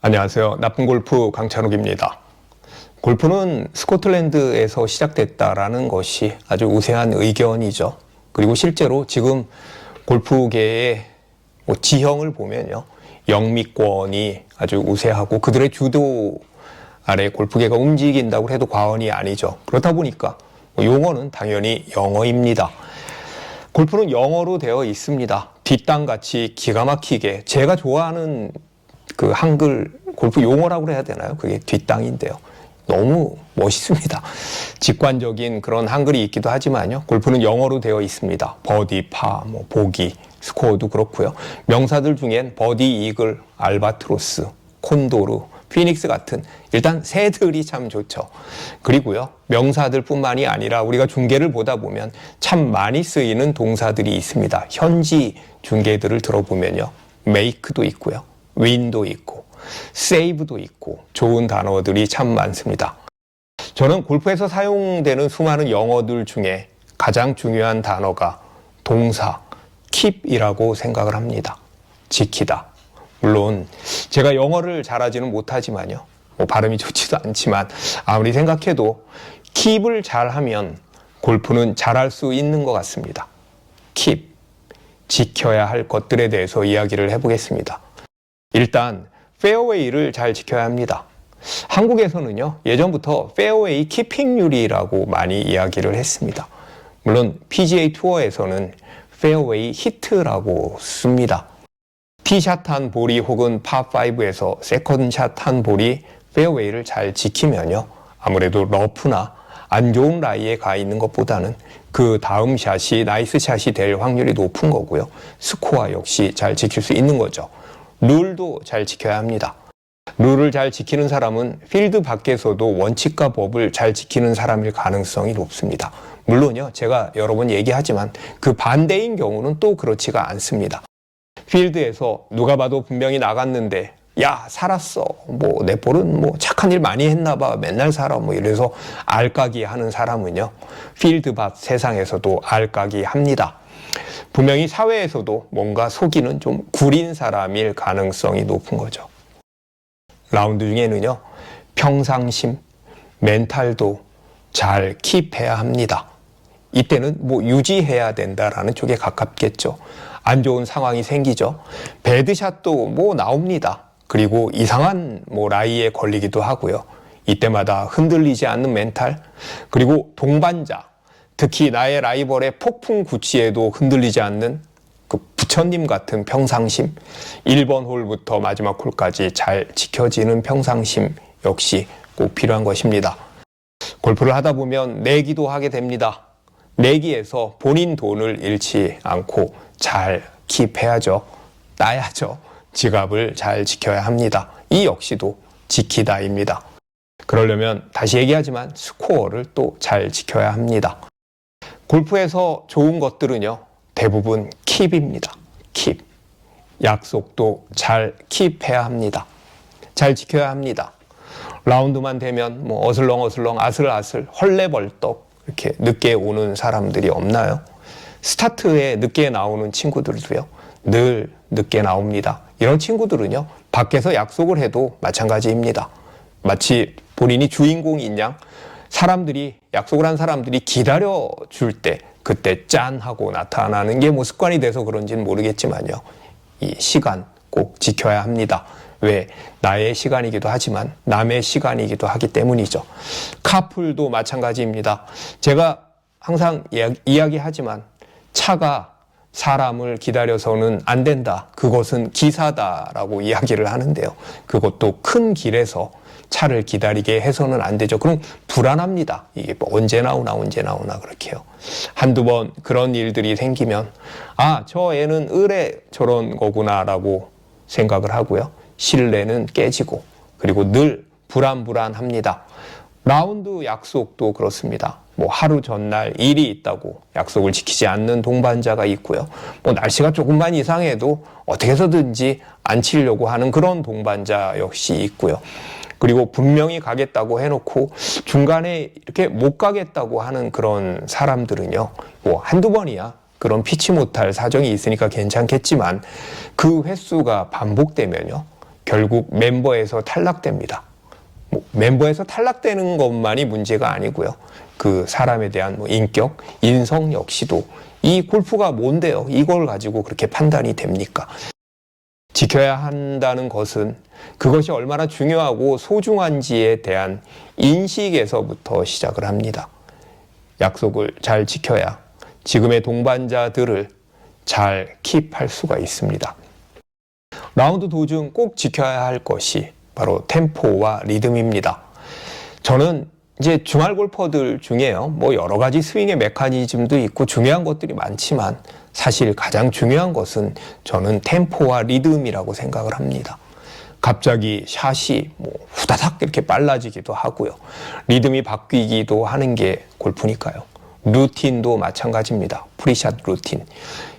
안녕하세요. 나쁜 골프 강찬욱입니다. 골프는 스코틀랜드에서 시작됐다라는 것이 아주 우세한 의견이죠. 그리고 실제로 지금 골프계의 지형을 보면요, 영미권이 아주 우세하고 그들의 주도 아래 골프계가 움직인다고 해도 과언이 아니죠. 그렇다 보니까 용어는 당연히 영어입니다. 골프는 영어로 되어 있습니다. 뒷땅같이 기가 막히게 제가 좋아하는 그 한글 골프 용어라고 해야 되나요? 그게 뒷땅인데요. 너무 멋있습니다. 직관적인 그런 한글이 있기도 하지만요. 골프는 영어로 되어 있습니다. 버디, 파, 보기, 스코어도 그렇고요. 명사들 중엔 버디, 이글, 알바트로스, 콘도르, 피닉스 같은 일단 새들이 참 좋죠. 그리고요, 명사들 뿐만이 아니라 우리가 중계를 보다 보면 참 많이 쓰이는 동사들이 있습니다. 현지 중계들을 들어보면요, 메이크도 있고요, 윈도 있고, 세이브도 있고, 좋은 단어들이 참 많습니다. 저는 골프에서 사용되는 수많은 영어들 중에 가장 중요한 단어가 동사, keep이라고 생각을 합니다. 지키다. 물론 제가 영어를 잘하지는 못하지만요, 발음이 좋지도 않지만 아무리 생각해도 keep을 잘하면 골프는 잘할 수 있는 것 같습니다. keep, 지켜야 할 것들에 대해서 이야기를 해보겠습니다. 일단 페어웨이를 잘 지켜야 합니다. 한국에서는요, 예전부터 페어웨이 키핑률이라고 많이 이야기를 했습니다. 물론 PGA 투어에서는 페어웨이 히트라고 씁니다. 티샷 한 볼이 혹은 파5에서 세컨샷 한 볼이 페어웨이를 잘 지키면요, 아무래도 러프나 안 좋은 라이에 가 있는 것보다는 그 다음 샷이 나이스 샷이 될 확률이 높은 거고요. 스코어 역시 잘 지킬 수 있는 거죠. 룰도 잘 지켜야 합니다. 룰을 잘 지키는 사람은 필드 밖에서도 원칙과 법을 잘 지키는 사람일 가능성이 높습니다. 물론요, 제가 여러 번 얘기하지만 그 반대인 경우는 또 그렇지가 않습니다. 필드에서 누가 봐도 분명히 나갔는데, 야, 살았어. 내 볼은 착한 일 많이 했나 봐. 맨날 살아. 이래서 알까기 하는 사람은요, 필드 밖 세상에서도 알까기 합니다. 분명히 사회에서도 뭔가 속이는 좀 구린 사람일 가능성이 높은 거죠. 라운드 중에는요, 평상심, 멘탈도 잘 킵해야 합니다. 이때는 유지해야 된다라는 쪽에 가깝겠죠. 안 좋은 상황이 생기죠. 배드샷도 나옵니다. 그리고 이상한 라이에 걸리기도 하고요. 이때마다 흔들리지 않는 멘탈, 그리고 동반자, 특히 나의 라이벌의 폭풍 구치에도 흔들리지 않는 그 부처님 같은 평상심, 1번 홀부터 마지막 홀까지 잘 지켜지는 평상심 역시 꼭 필요한 것입니다. 골프를 하다 보면 내기도 하게 됩니다. 내기에서 본인 돈을 잃지 않고 잘 킵해야죠. 따야죠. 지갑을 잘 지켜야 합니다. 이 역시도 지키다입니다. 그러려면 다시 얘기하지만 스코어를 또 잘 지켜야 합니다. 골프에서 좋은 것들은요, 대부분 킵입니다. 킵. 약속도 잘 킵해야 합니다. 잘 지켜야 합니다. 라운드만 되면 어슬렁어슬렁 아슬아슬 헐레벌떡 이렇게 늦게 오는 사람들이 없나요? 스타트에 늦게 나오는 친구들도요, 늘 늦게 나옵니다. 이런 친구들은요, 밖에서 약속을 해도 마찬가지입니다. 마치 본인이 주인공인 양 사람들이, 약속을 한 사람들이 기다려줄 때 그때 짠 하고 나타나는 게 습관이 돼서 그런지는 모르겠지만요, 이 시간 꼭 지켜야 합니다. 왜? 나의 시간이기도 하지만 남의 시간이기도 하기 때문이죠. 카풀도 마찬가지입니다. 제가 항상 이야기하지만 차가 사람을 기다려서는 안 된다. 그것은 기사다라고 이야기를 하는데요. 그것도 큰 길에서 차를 기다리게 해서는 안 되죠. 그럼 불안합니다. 이게 언제 나오나 그렇게요. 한두 번 그런 일들이 생기면 저 애는 의뢰 저런 거구나라고 생각을 하고요. 신뢰는 깨지고, 그리고 늘 불안합니다. 라운드 약속도 그렇습니다. 하루 전날 일이 있다고 약속을 지키지 않는 동반자가 있고요. 날씨가 조금만 이상해도 어떻게 해서든지 안 치려고 하는 그런 동반자 역시 있고요. 그리고 분명히 가겠다고 해놓고 중간에 이렇게 못 가겠다고 하는 그런 사람들은요, 한두 번이야 그런 피치 못할 사정이 있으니까 괜찮겠지만 그 횟수가 반복되면요, 결국 멤버에서 탈락됩니다. 뭐 멤버에서 탈락되는 것만이 문제가 아니고요. 그 사람에 대한 뭐 인격, 인성 역시도 이 골프가 뭔데요? 이걸 가지고 그렇게 판단이 됩니까? 지켜야 한다는 것은 그것이 얼마나 중요하고 소중한지에 대한 인식에서부터 시작을 합니다. 약속을 잘 지켜야 지금의 동반자들을 잘 킵할 수가 있습니다. 라운드 도중 꼭 지켜야 할 것이 바로 템포와 리듬입니다. 저는 이제 주말 골퍼들 중에요, 뭐 여러 가지 스윙의 메커니즘도 있고 중요한 것들이 많지만 사실 가장 중요한 것은 저는 템포와 리듬이라고 생각을 합니다. 갑자기 샷이 뭐 후다닥 이렇게 빨라지기도 하고요. 리듬이 바뀌기도 하는 게 골프니까요. 루틴도 마찬가지입니다. 프리샷 루틴.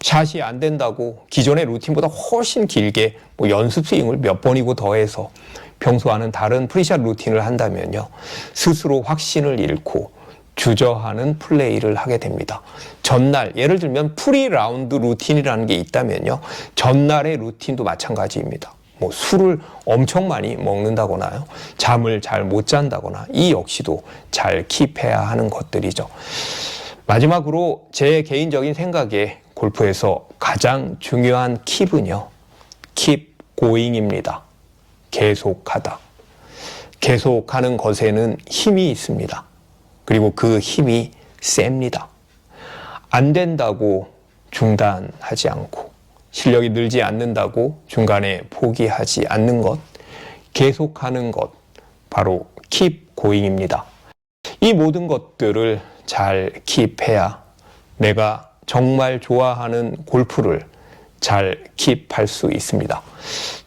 샷이 안 된다고 기존의 루틴보다 훨씬 길게 뭐 연습 스윙을 몇 번이고 더해서 평소와는 다른 프리샷 루틴을 한다면요, 스스로 확신을 잃고 주저하는 플레이를 하게 됩니다. 전날, 예를 들면 프리 라운드 루틴이라는 게 있다면요, 전날의 루틴도 마찬가지입니다. 뭐 술을 엄청 많이 먹는다거나요, 잠을 잘 못 잔다거나, 이 역시도 잘 킵해야 하는 것들이죠. 마지막으로 제 개인적인 생각에 골프에서 가장 중요한 킵은요, keep going입니다. 계속하다. 계속하는 것에는 힘이 있습니다. 그리고 그 힘이 셉니다. 안 된다고 중단하지 않고, 실력이 늘지 않는다고 중간에 포기하지 않는 것, 계속하는 것, 바로 keep going입니다. 이 모든 것들을 잘 킵해야 내가 정말 좋아하는 골프를 잘 킵할 수 있습니다.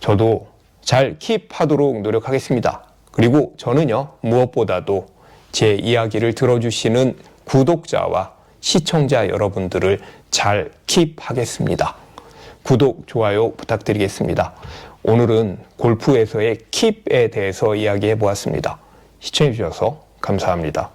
저도 잘 킵하도록 노력하겠습니다. 그리고 저는요, 무엇보다도 제 이야기를 들어주시는 구독자와 시청자 여러분들을 잘 킵하겠습니다. 구독, 좋아요 부탁드리겠습니다. 오늘은 골프에서의 킵에 대해서 이야기해 보았습니다. 시청해 주셔서 감사합니다.